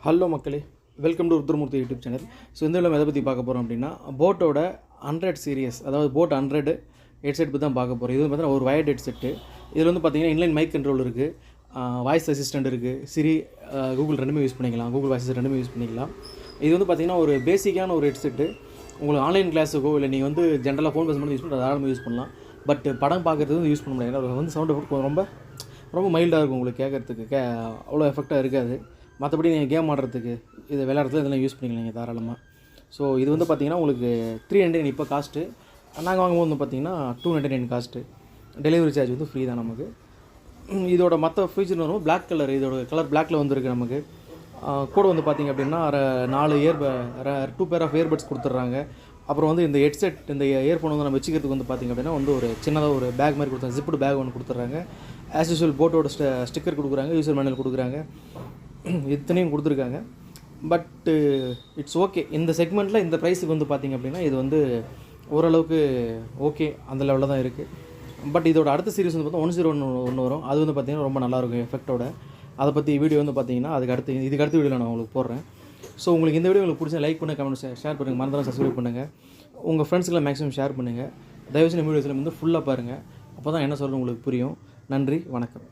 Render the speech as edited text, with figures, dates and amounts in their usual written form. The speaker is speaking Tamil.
ஹலோ மக்களே, welcome to Ruthramoorthy YouTube channel. So இந்த வீடியோவில் எதை பற்றி பார்க்க போகிறோம் அப்படின்னா, போட்டோட 100 சீரியஸ், அதாவது போட் 100 ஹெட்செட் பற்றி தான் பார்க்க போகிறோம். இது வந்து பார்த்தீங்கன்னா ஒரு வயர்ட் ஹெட்செட்டு. இதில் வந்து பார்த்தீங்கன்னா இன்லைன் மைக் கண்ட்ரோல் இருக்குது, வாய்ஸ் அசிஸ்டன்ட் இருக்குது, சிரி, கூகுள் ரெண்டுமே யூஸ் பண்ணிக்கலாம், கூகுள் வாய்ஸ் ரெண்டுமே யூஸ் பண்ணிக்கலாம். இது வந்து பார்த்திங்கன்னா ஒரு பேசிக்கான ஒரு ஹெட்செட்டு. உங்களுக்கு ஆன்லைன் கிளாஸுக்கோ இல்லை நீங்கள் வந்து ஜென்ரலாக ஃபோன் பேசும்போது யூஸ் பண்ணுறது தாராளமாக யூஸ் பண்ணலாம். பட் படம் பார்க்குறது வந்து யூஸ் பண்ண முடியாது. ஏன்னா வந்து சவுண்ட் எஃபெக்ட் ரொம்ப மைல்டாக இருக்கும், உங்களுக்கு கேட்குறதுக்கு அவ்வளோ எஃபெக்டாக இருக்காது. மற்றபடி நீங்கள் கேம் ஆடுறதுக்கு இது விளையாடுறதுல இதெல்லாம் யூஸ் பண்ணிக்கலாம் நீங்கள் தாராளமாக. ஸோ இது வந்து பார்த்திங்கன்னா உங்களுக்கு 399 இப்போ காஸ்ட்டு. நாங்கள் வாங்கும்போது வந்து பார்த்திங்கன்னா 299 காஸ்ட்டு. டெலிவரி சார்ஜ் வந்து ஃப்ரீ தான் நமக்கு. இதோட மற்ற ஃபீச்சர் வரும் பிளாக் கலர், இதோட கலர் பிளாக்கில் வந்துருக்கு நமக்கு. கூட வந்து பார்த்திங்க அப்படின்னா 2 பேர் ஆஃப் இயர்பட்ஸ் கொடுத்துட்றாங்க. அப்புறம் வந்து இந்த ஹெட்செட், இந்த இயர்ஃபோன் வந்து நம்ம வச்சுக்கிறதுக்கு வந்து பார்த்திங்க அப்படின்னா வந்து ஒரு சின்னதாக ஒரு பேக் மாதிரி கொடுத்தாங்க, ஜிப்டு பேக் ஒன்று கொடுத்துட்றாங்க. ஆஸ் யூஸ்வல் போட்டோட ஸ்டிக்கர் கொடுக்குறாங்க, யூசர் மேனுவல் கொடுக்குறாங்க, இத்தனையும் கொடுத்துருக்காங்க. பட்டு இட்ஸ் ஓகே. இந்த செக்மெண்ட்டில் இந்த ப்ரைஸுக்கு வந்து பார்த்திங்க அப்படின்னா இது வந்து ஓரளவுக்கு ஓகே, அந்த லெவலில் தான் இருக்குது. பட் இதோட அடுத்த சீரிஸ் வந்து பார்த்தா 101 வரும். அது வந்து பார்த்திங்கன்னா ரொம்ப நல்லாயிருக்கும் எஃபெக்டோட. அதை பற்றி வீடியோ வந்து பார்த்திங்கன்னா இதுக்கு அடுத்த வீடியோவில் நான் உங்களுக்கு போடுறேன். ஸோ உங்களுக்கு இந்த வீடியோ உங்களுக்கு பிடிச்சா லைக் பண்ணுங்கள், கமெண்ட் ஷேர் பண்ணுங்கள், மறந்துடாம சப்ஸ்கிரைப் பண்ணுங்கள். உங்கள் ஃப்ரெண்ட்ஸ்க்கெலாம் மேக்ஸிமம் ஷேர் பண்ணுங்கள். தயவுசெய்து வீடியோஸில் வந்து ஃபுல்லாக பாருங்கள். அப்போ தான் என்ன சொல்கிறது உங்களுக்கு புரியும். நன்றி, வணக்கம்.